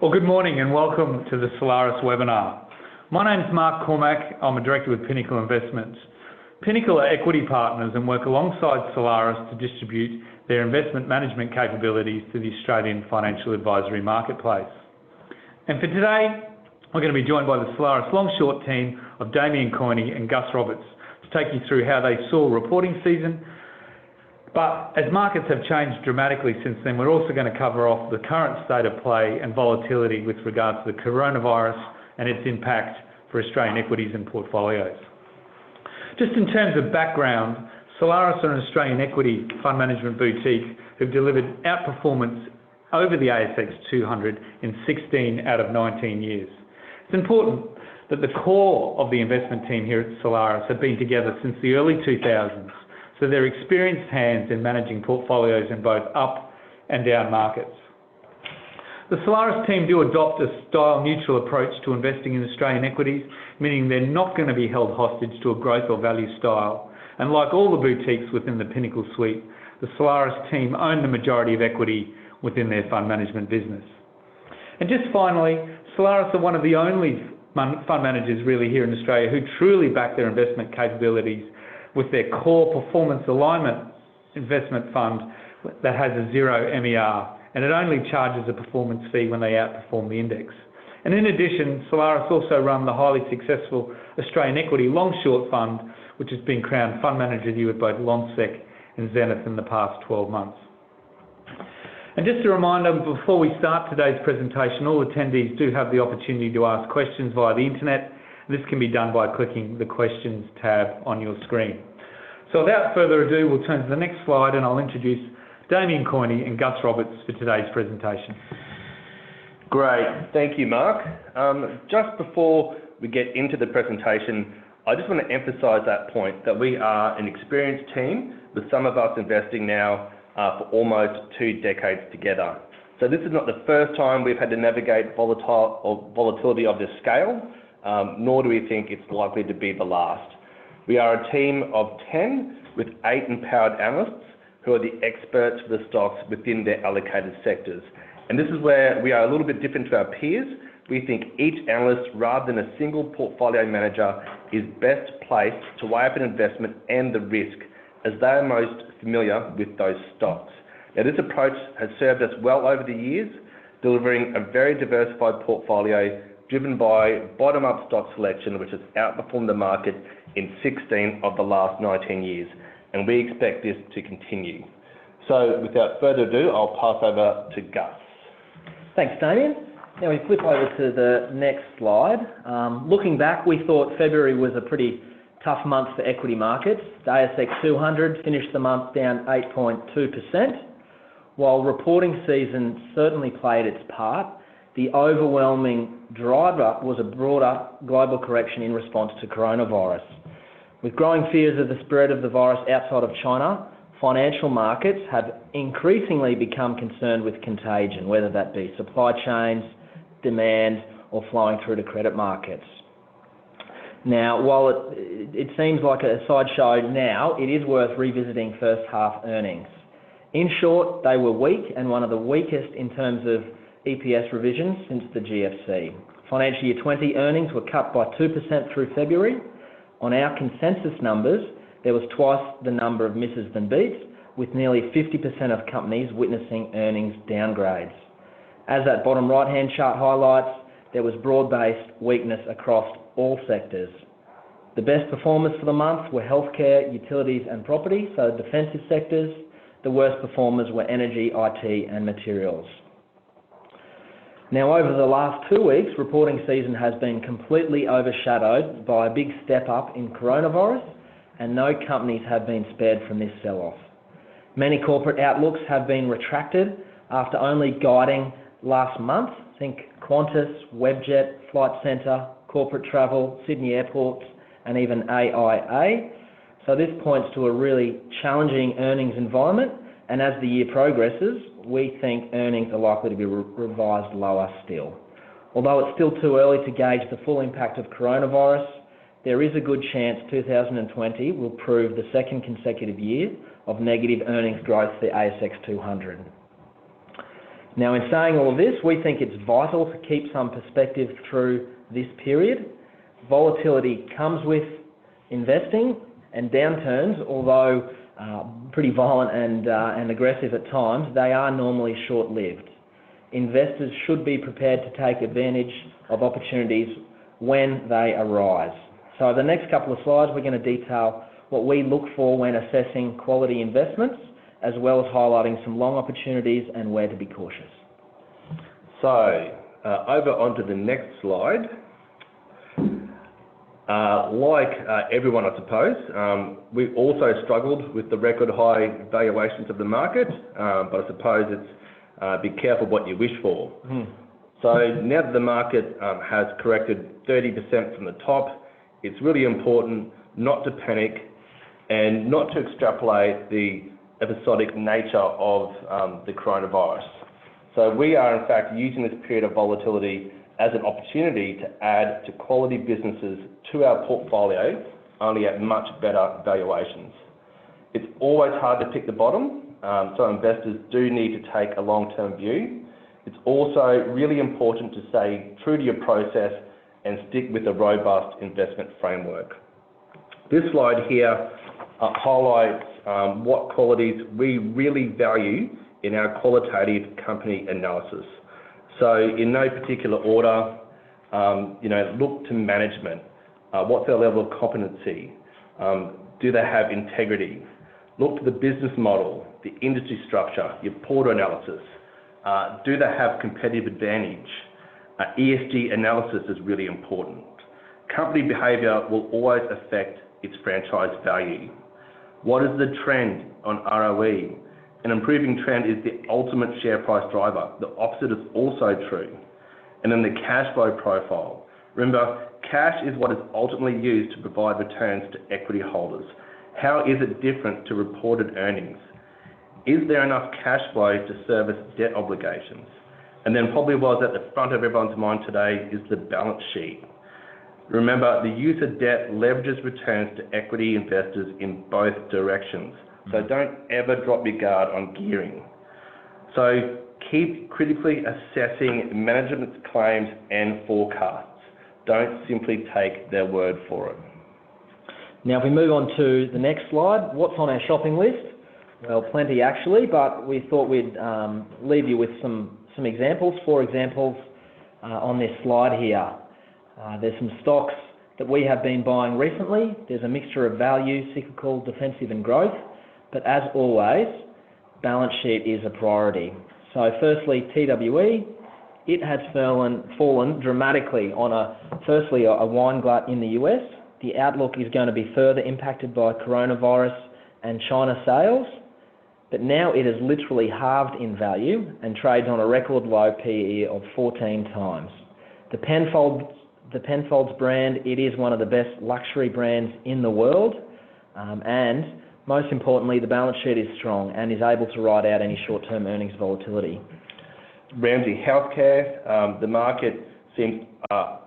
Well, good morning and welcome to the Solaris webinar. My name's Mark Cormack. I'm a director with Pinnacle Investments. Pinnacle are equity partners and work alongside Solaris to distribute their investment management capabilities to the Australian financial advisory marketplace. And for today, we're going to be joined by the Solaris long-short team of Damien Coyne and Gus Roberts to take you through how they saw reporting season. But as markets have changed dramatically since then, we're also going to cover off the current state of play and volatility with regards to the coronavirus and its impact for Australian equities and portfolios. Just in terms of background, Solaris are an Australian equity fund management boutique who've delivered outperformance over the ASX 200 in 16 out of 19 years. It's important that the core of the investment team here at Solaris have been together since the early 2000s. So they're experienced hands in managing portfolios in both up and down markets. The Solaris team do adopt a style-neutral approach to investing in Australian equities, meaning they're not going to be held hostage to a growth or value style. And like all the boutiques within the Pinnacle suite, the Solaris team own the majority of equity within their fund management business. And just finally, Solaris are one of the only fund managers really here in Australia who truly back their investment capabilities with their core performance alignment investment fund that has a zero MER, and it only charges a performance fee when they outperform the index. And in addition, Solaris also run the highly successful Australian Equity Long Short Fund, which has been crowned Fund Manager of the Year with both Lonsec and Zenith in the past 12 months. And just a reminder, before we start today's presentation, all attendees do have the opportunity to ask questions via the internet. This can be done by clicking the Questions tab on your screen. So without further ado, we'll turn to the next slide and I'll introduce Damien Coyne and Gus Roberts for today's presentation. Great, thank you, Mark. Just before we get into the presentation, I just want to emphasise that point that we are an experienced team with some of us investing now for almost 2 decades together. So this is not the first time we've had to navigate volatility of this scale, nor do we think it's likely to be the last. We are a team of 10 with 8 empowered analysts who are the experts for the stocks within their allocated sectors. And this is where we are a little bit different to our peers. We think each analyst, rather than a single portfolio manager, is best placed to weigh up an investment and the risk, as they are most familiar with those stocks. Now, this approach has served us well over the years, delivering a very diversified portfolio driven by bottom-up stock selection, which has outperformed the market in 16 of the last 19 years. And we expect this to continue. So without further ado, I'll pass over to Gus. Thanks, Damien. Now we flip over to the next slide. Looking back, we thought February was a pretty tough month for equity markets. The ASX 200 finished the month down 8.2%. While reporting season certainly played its part, the overwhelming driver was a broader global correction in response to coronavirus. With growing fears of the spread of the virus outside of China, financial markets have increasingly become concerned with contagion, whether that be supply chains, demand, or flowing through to credit markets. Now, while it seems like a sideshow now, it is worth revisiting first half earnings. In short, they were weak and one of the weakest in terms of EPS revisions since the GFC. Financial year 20 earnings were cut by 2% through February. On our consensus numbers, there was twice the number of misses than beats, with nearly 50% of companies witnessing earnings downgrades. As that bottom right-hand chart highlights, there was broad-based weakness across all sectors. The best performers for the month were healthcare, utilities and property, so defensive sectors. The worst performers were energy, IT and materials. Now, over the last 2 weeks, reporting season has been completely overshadowed by a big step up in coronavirus, and no companies have been spared from this sell-off. Many corporate outlooks have been retracted after only guiding last month. Think Qantas, Webjet, Flight Centre, Corporate Travel, Sydney Airports, and even AIA. So this points to a really challenging earnings environment, and as the year progresses, we think earnings are likely to be revised lower still. Although it's still too early to gauge the full impact of coronavirus, there is a good chance 2020 will prove the second consecutive year of negative earnings growth for the ASX 200. Now, in saying all of this, we think it's vital to keep some perspective through this period. Volatility comes with investing, and downturns, although pretty violent and aggressive at times, they are normally short-lived. Investors should be prepared to take advantage of opportunities when they arise. So the next couple of slides, we're going to detail what we look for when assessing quality investments, as well as highlighting some long opportunities and where to be cautious. So, over onto the next slide. Like everyone, I suppose, we also struggled with the record high valuations of the market, but I suppose it's be careful what you wish for. So now that the market has corrected 30% from the top, it's really important not to panic and not to extrapolate the episodic nature of the coronavirus. So we are in fact using this period of volatility as an opportunity to add to quality businesses to our portfolio, only at much better valuations. It's always hard to pick the bottom, so investors do need to take a long-term view. It's also really important to stay true to your process and stick with a robust investment framework. This slide here highlights what qualities we really value in our qualitative company analysis. So in no particular order, look to management. What's their level of competency? Do they have integrity? Look to the business model, the industry structure, your portfolio analysis. Do they have competitive advantage? ESG analysis is really important. Company behaviour will always affect its franchise value. What is the trend on ROE? An improving trend is the ultimate share price driver. The opposite is also true. And then the cash flow profile. Remember, cash is what is ultimately used to provide returns to equity holders. How is it different to reported earnings? Is there enough cash flow to service debt obligations? And then probably was at the front of everyone's mind today is the balance sheet. Remember, the use of debt leverages returns to equity investors in both directions. So don't ever drop your guard on gearing. So keep critically assessing management's claims and forecasts. Don't simply take their word for it. Now, if we move on to the next slide, what's on our shopping list? Well, plenty actually, but we thought we'd leave you with some examples. 4 examples on this slide here. There's some stocks that we have been buying recently. There's a mixture of value, cyclical, defensive and growth. But as always, balance sheet is a priority. So firstly, TWE, it has fallen dramatically on firstly a wine glut in the US. The outlook is going to be further impacted by coronavirus and China sales. But now it has literally halved in value and trades on a record low PE of 14 times. The Penfolds brand, it is one of the best luxury brands in the world, and most importantly, the balance sheet is strong and is able to ride out any short-term earnings volatility. Ramsay Healthcare, the market seems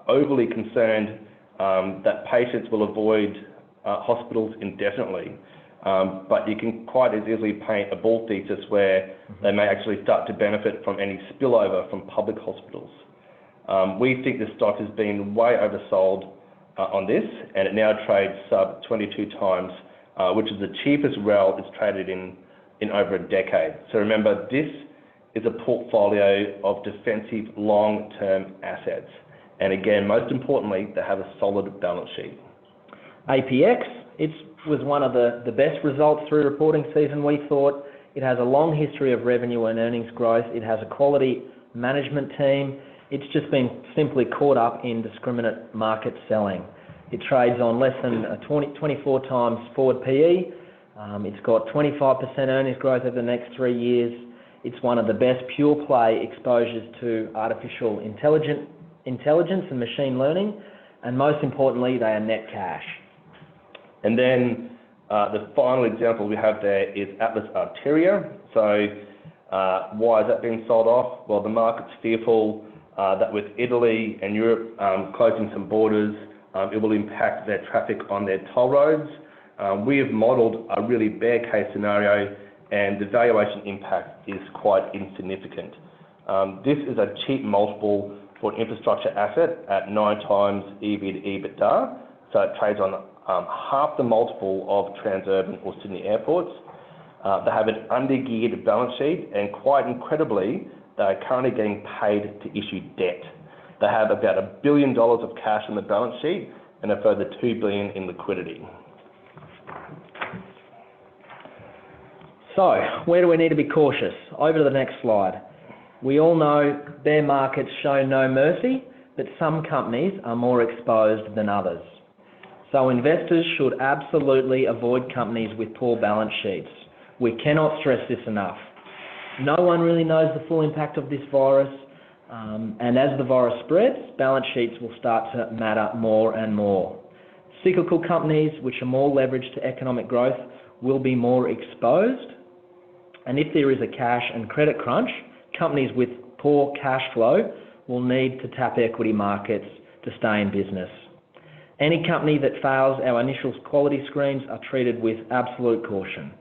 overly concerned that patients will avoid hospitals indefinitely. But you can quite as easily paint a bull thesis where they may actually start to benefit from any spillover from public hospitals. We think the stock has been way oversold on this, and it now trades sub 22 times, which is the cheapest rel it's traded in over a decade. So remember, this is a portfolio of defensive long-term assets. And again, most importantly, they have a solid balance sheet. APX, it was one of the best results through reporting season, we thought. It has a long history of revenue and earnings growth. It has a quality management team. It's just been simply caught up in discriminate market selling. It trades on less than 24 times forward PE. It's got 25% earnings growth over the next 3 years. It's one of the best pure play exposures to artificial intelligence and machine learning. And most importantly, they are net cash. And then the final example we have there is Atlas Arteria. So why has that been sold off? Well, the market's fearful that with Italy and Europe closing some borders, it will impact their traffic on their toll roads. We have modelled a really bear case scenario, and the valuation impact is quite insignificant. This is a cheap multiple for an infrastructure asset at 9 times EV to EBITDA, so it trades on half the multiple of Transurban or Sydney airports. They have an under-geared balance sheet, and quite incredibly, they are currently getting paid to issue debt. They have about $1 billion of cash on the balance sheet and a further $2 billion in liquidity. So, where do we need to be cautious? Over to the next slide. We all know bear markets show no mercy, but some companies are more exposed than others. So investors should absolutely avoid companies with poor balance sheets. We cannot stress this enough. No one really knows the full impact of this virus, and as the virus spreads, balance sheets will start to matter more and more. Cyclical companies, which are more leveraged to economic growth, will be more exposed. And if there is a cash and credit crunch, companies with poor cash flow will need to tap equity markets to stay in business. Any company that fails our initial quality screens are treated with absolute caution.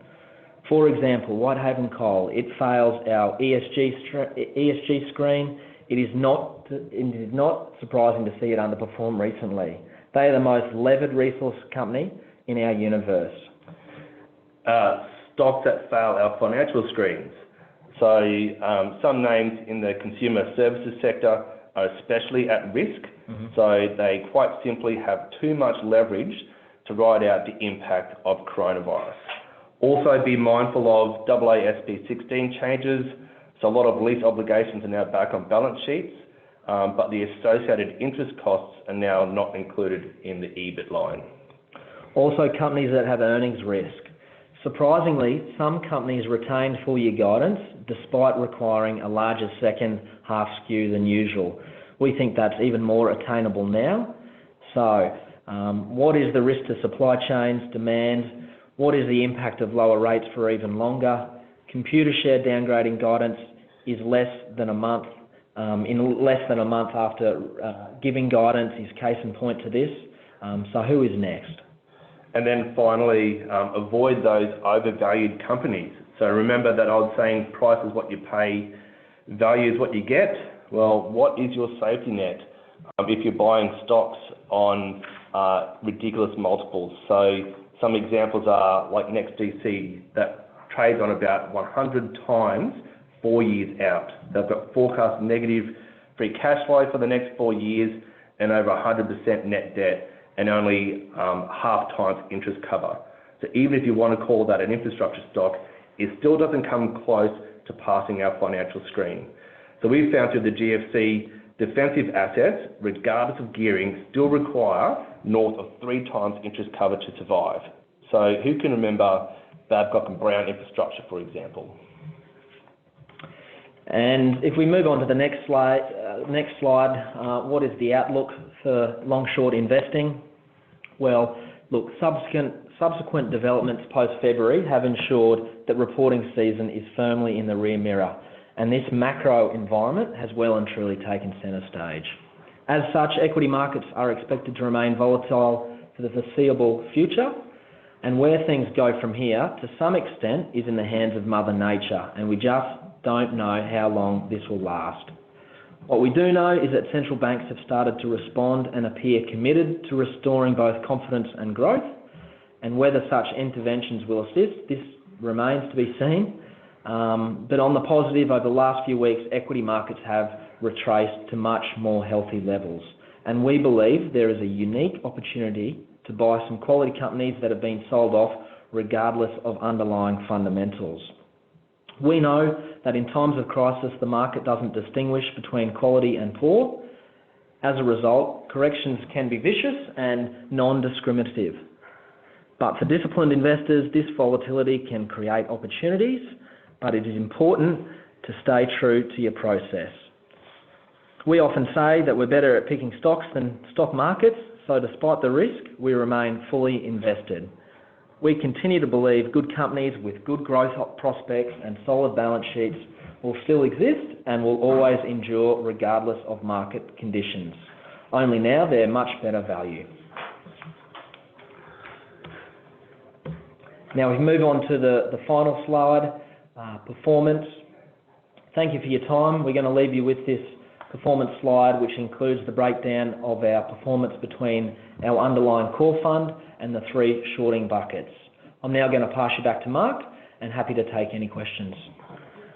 For example, Whitehaven Coal, it fails our ESG screen. It is not surprising to see it underperform recently. They are the most levered resource company in our universe. Stocks that fail our financial screens. So some names in the consumer services sector are especially at risk. So they quite simply have too much leverage to ride out the impact of coronavirus. Also be mindful of AASB 16 changes. So a lot of lease obligations are now back on balance sheets, but the associated interest costs are now not included in the EBIT line. Also companies that have earnings risk. Surprisingly, some companies retained full-year guidance despite requiring a larger second half skew than usual. We think that's even more attainable now. So, what is the risk to supply chains, demand? What is the impact of lower rates for even longer? Computershare downgrading guidance is less than a month after giving guidance is case in point to this. So who is next? And then finally, avoid those overvalued companies. So remember that I was saying price is what you pay, value is what you get. Well, what is your safety net if you're buying stocks on ridiculous multiples? So some examples are like NextDC that trades on about 100 times 4 years out. They've got forecast negative free cash flow for the next 4 years and over 100% net debt, and only half times interest cover. So even if you want to call that an infrastructure stock, it still doesn't come close to passing our financial screen. So we've found through the GFC, defensive assets, regardless of gearing, still require north of 3 times interest cover to survive. So who can remember Babcock and Brown infrastructure, for example? And if we move on to the next slide, what is the outlook for long-short investing? Well, look, subsequent developments post-February have ensured that reporting season is firmly in the rear mirror, and this macro environment has well and truly taken centre stage. As such, equity markets are expected to remain volatile for the foreseeable future, and where things go from here, to some extent, is in the hands of Mother Nature, and we just don't know how long this will last. What we do know is that central banks have started to respond and appear committed to restoring both confidence and growth, and whether such interventions will assist, this remains to be seen. But on the positive, over the last few weeks, equity markets have retraced to much more healthy levels, and we believe there is a unique opportunity to buy some quality companies that have been sold off regardless of underlying fundamentals. We know that in times of crisis, the market doesn't distinguish between quality and poor. As a result, corrections can be vicious and non-discriminative. But for disciplined investors, this volatility can create opportunities, but it is important to stay true to your process. We often say that we're better at picking stocks than stock markets, so despite the risk, we remain fully invested. We continue to believe good companies with good growth prospects and solid balance sheets will still exist and will always endure regardless of market conditions. Only now they're much better value. Now we move on to the final slide, performance. Thank you for your time. We're going to leave you with this performance slide, which includes the breakdown of our performance between our underlying core fund and the 3 shorting buckets. I'm now going to pass you back to Mark and happy to take any questions.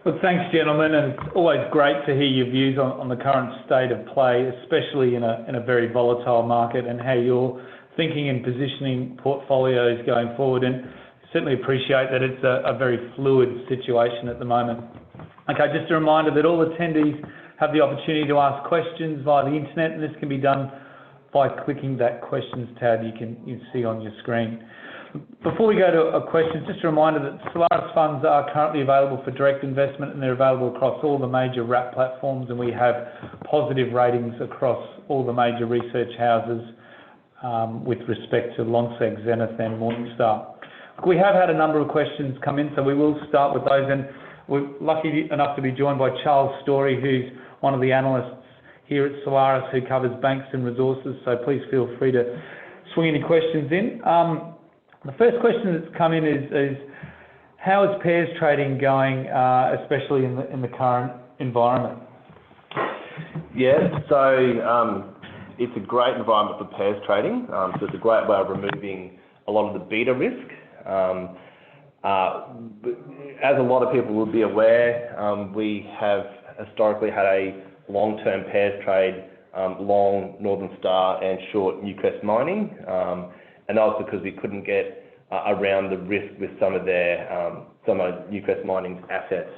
Well, thanks, gentlemen, and it's always great to hear your views on the current state of play, especially in a very volatile market, and how you're thinking and positioning portfolios going forward. And certainly appreciate that it's a very fluid situation at the moment. Okay, just a reminder that all attendees have the opportunity to ask questions via the internet, and this can be done by clicking that questions tab you see on your screen. Before we go to questions, just a reminder that Solaris funds are currently available for direct investment, and they're available across all the major wrap platforms, and we have positive ratings across all the major research houses with respect to Lonsec, Zenith and Morningstar. We have had a number of questions come in, so we will start with those, and we're lucky enough to be joined by Charles Story, who's one of the analysts here at Solaris who covers banks and resources, so please feel free to swing any questions in. The first question that's come in is how is pairs trading going, especially in the current environment? Yeah, so it's a great environment for pairs trading. So it's a great way of removing a lot of the beta risk. As a lot of people will be aware, we have historically had a long-term pairs trade, long Northern Star and short Newcrest Mining, and that was because we couldn't get around the risk with some of Newcrest Mining's assets,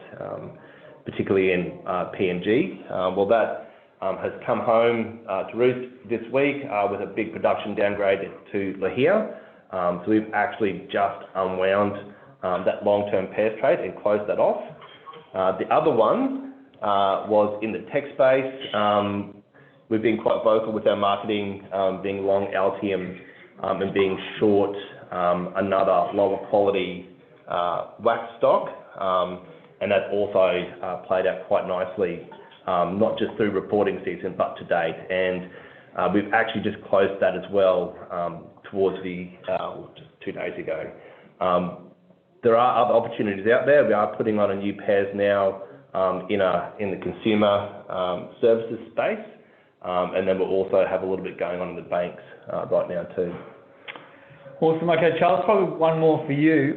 particularly in PNG. Well, that has come home to roost this week with a big production downgrade to Lahire. So we've actually just unwound that long-term pairs trade and closed that off. The other one was in the tech space. We've been quite vocal with our marketing, being long Altium and being short another lower quality wax stock, and that also played out quite nicely, not just through reporting season but to date. And we've actually just closed that as well towards just 2 days ago. There are other opportunities out there. We are putting on a new pairs now in the consumer services space, and then we'll also have a little bit going on in the banks right now too. Awesome. Okay, Charles, probably one more for you.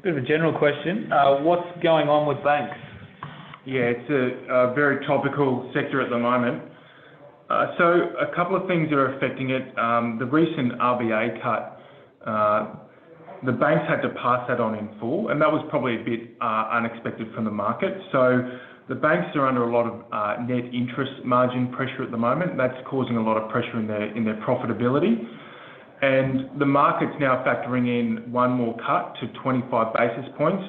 Bit of a general question. What's going on with banks? Yeah, it's a very topical sector at the moment. So a couple of things are affecting it. The recent RBA cut, the banks had to pass that on in full, and that was probably a bit unexpected from the market. So the banks are under a lot of net interest margin pressure at the moment. That's causing a lot of pressure in their profitability. And the market's now factoring in one more cut to 25 basis points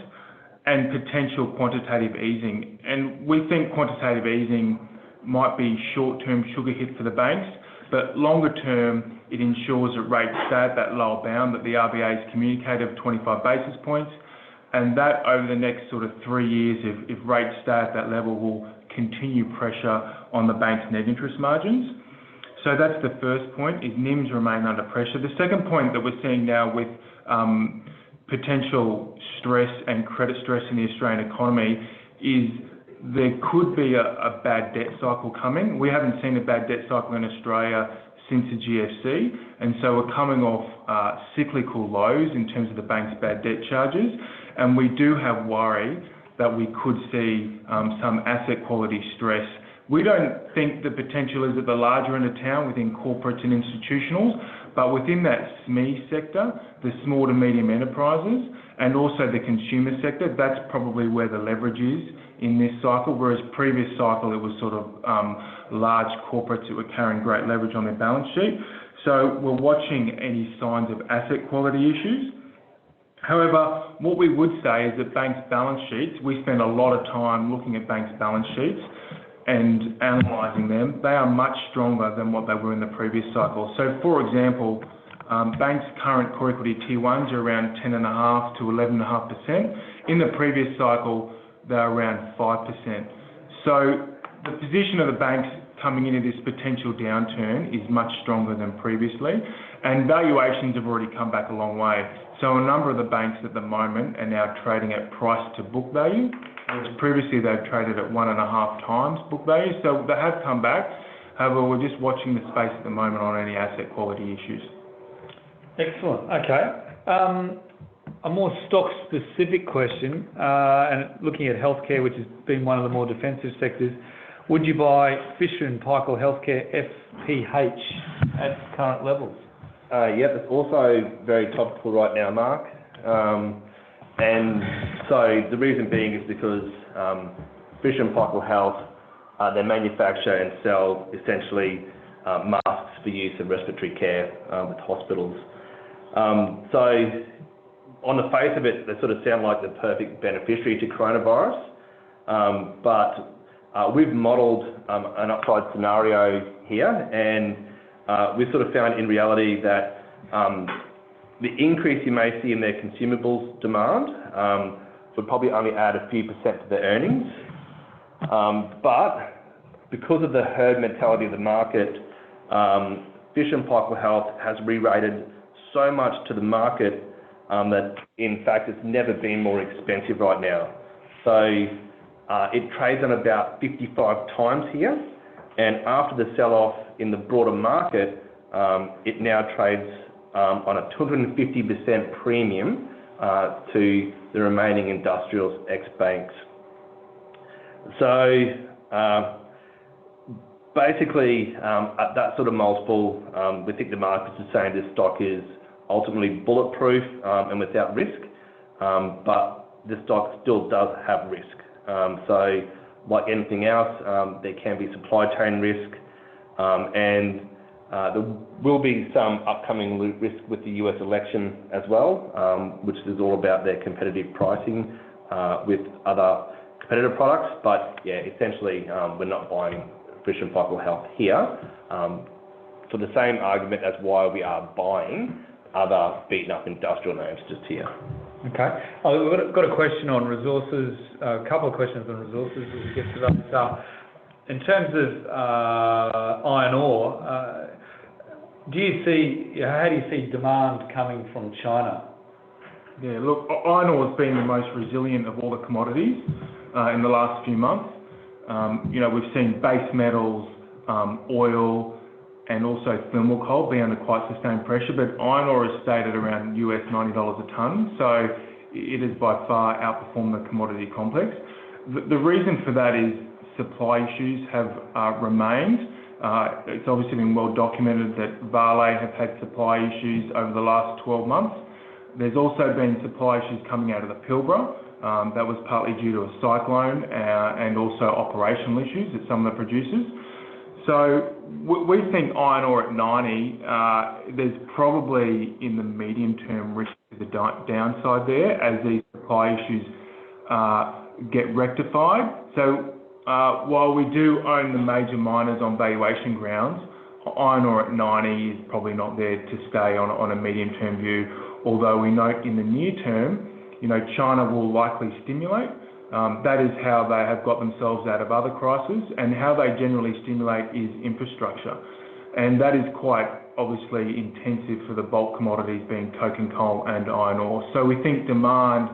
and potential quantitative easing. And we think quantitative easing might be short-term sugar hit for the banks, but longer term, it ensures that rates stay at that lower bound that the RBA's communicated of 25 basis points. And that over the next sort of 3 years, if rates stay at that level, will continue pressure on the bank's net interest margins. So that's the first point, is NIMs remain under pressure. The second point that we're seeing now with potential stress and credit stress in the Australian economy is there could be a bad debt cycle coming. We haven't seen a bad debt cycle in Australia since the GFC, and so we're coming off cyclical lows in terms of the bank's bad debt charges, and we do have worry that we could see some asset quality stress. We don't think the potential is at the larger end of town within corporates and institutionals, but within that SME sector, the small to medium enterprises, and also the consumer sector, that's probably where the leverage is in this cycle, whereas previous cycle it was sort of large corporates that were carrying great leverage on their balance sheet. So we're watching any signs of asset quality issues. However, what we would say is that banks' balance sheets, we spend a lot of time looking at banks' balance sheets and analysing them. They are much stronger than what they were in the previous cycle. So for example, banks' current core equity tier 1s are around 10.5 to 11.5%. In the previous cycle, they're around 5%. So the position of the banks coming into this potential downturn is much stronger than previously, and valuations have already come back a long way. So a number of the banks at the moment are now trading at price to book value, whereas previously they've traded at 1.5 times book value. So they have come back. However, we're just watching the space at the moment on any asset quality issues. Excellent. Okay. A more stock-specific question, and looking at healthcare, which has been one of the more defensive sectors, would you buy Fisher & Paykel Healthcare FPH at current levels? Yep, it's also very topical right now, Mark. And so the reason being is because Fisher & Paykel Health, they manufacture and sell essentially masks for use in respiratory care with hospitals. So on the face of it, they sort of sound like the perfect beneficiary to coronavirus, but we've modelled an upside scenario here, and we've sort of found in reality that the increase you may see in their consumables demand would probably only add a few % to their earnings. But because of the herd mentality of the market, Fisher & Paykel Health has re-rated so much to the market that in fact it's never been more expensive right now. So it trades on about 55 times here, and after the sell-off in the broader market, it now trades on a 250% premium to the remaining industrials ex-banks. So basically, at that sort of multiple, we think the market is saying this stock is ultimately bulletproof and without risk, but the stock still does have risk. So like anything else, there can be supply chain risk, and there will be some upcoming risk with the US election as well, which is all about their competitive pricing with other competitive products. But yeah, essentially, we're not buying Fisher & Paykel Health here for the same argument as why we are buying other beaten up industrial names just here. Okay. I've got a question on resources, a couple of questions on resources. We'll get to those. In terms of iron ore, how do you see demand coming from China? Yeah, look, iron ore has been the most resilient of all the commodities in the last few months. We've seen base metals, oil, and also thermal coal be under quite sustained pressure, but iron ore has stayed at around $90 a tonne, so it has by far outperformed the commodity complex. The reason for that is supply issues have remained. It's obviously been well documented that Vale have had supply issues over the last 12 months. There's also been supply issues coming out of the Pilbara. That was partly due to a cyclone and also operational issues at some of the producers. So we think iron ore at 90, there's probably in the medium term risk to the downside there as these supply issues get rectified. So while we do own the major miners on valuation grounds, iron ore at 90 is probably not there to stay on a medium term view, although we note in the near term, China will likely stimulate. That is how they have got themselves out of other crises, and how they generally stimulate is infrastructure. And that is quite obviously intensive for the bulk commodities being coking coal and iron ore. So we think demand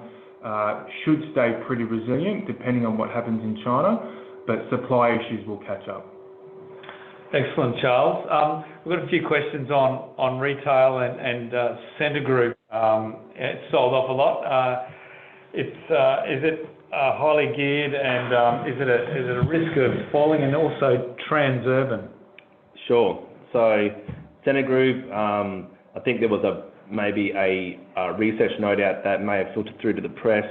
should stay pretty resilient depending on what happens in China, but supply issues will catch up. Excellent, Charles. We've got a few questions on retail and Scentre Group. It's sold off a lot. Is it highly geared, and is it a risk of falling, and also Transurban? Sure. So Scentre Group, I think there was maybe a research note out that may have filtered through to the press,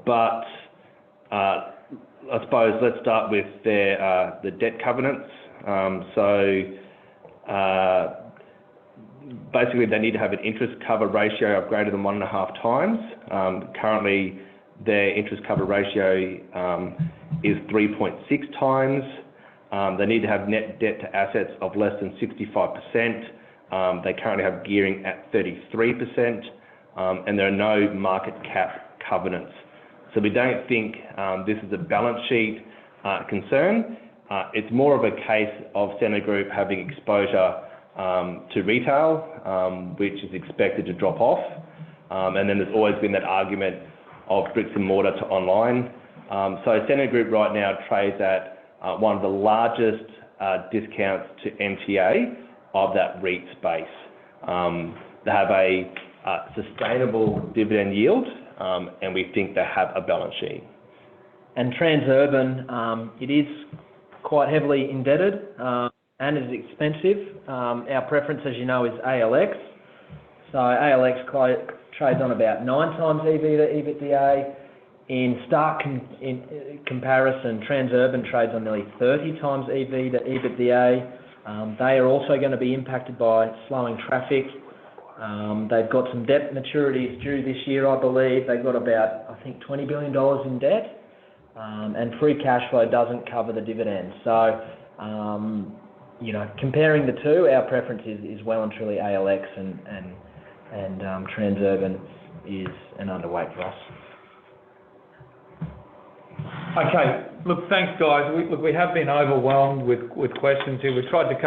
but I suppose let's start with the debt covenants. Basically, they need to have an interest cover ratio of greater than 1.5 times. Currently, their interest cover ratio is 3.6 times. They need to have net debt to assets of less than 65%. They currently have gearing at 33%, and there are no market cap covenants. So we don't think this is a balance sheet concern. It's more of a case of Scentre Group having exposure to retail, which is expected to drop off. And then there's always been that argument, of bricks and mortar to online. So Scentre Group right now trades at one of the largest discounts to NTA of that REIT space. They have a sustainable dividend yield, and we think they have a balance sheet. And Transurban, it is quite heavily indebted and is expensive. Our preference, as you know, is ALX. So ALX trades on about 9 times EV to EBITDA. In stark comparison, Transurban trades on nearly 30 times EV to EBITDA. They are also going to be impacted by slowing traffic. They've got some debt maturities due this year, I believe. They've got about, I think, $20 billion in debt. And free cash flow doesn't cover the dividend. So, you know, comparing the two, our preference is well and truly ALX, and Transurban is an underweight for us. Okay, look, thanks guys. We have been overwhelmed with questions here. We've tried to cover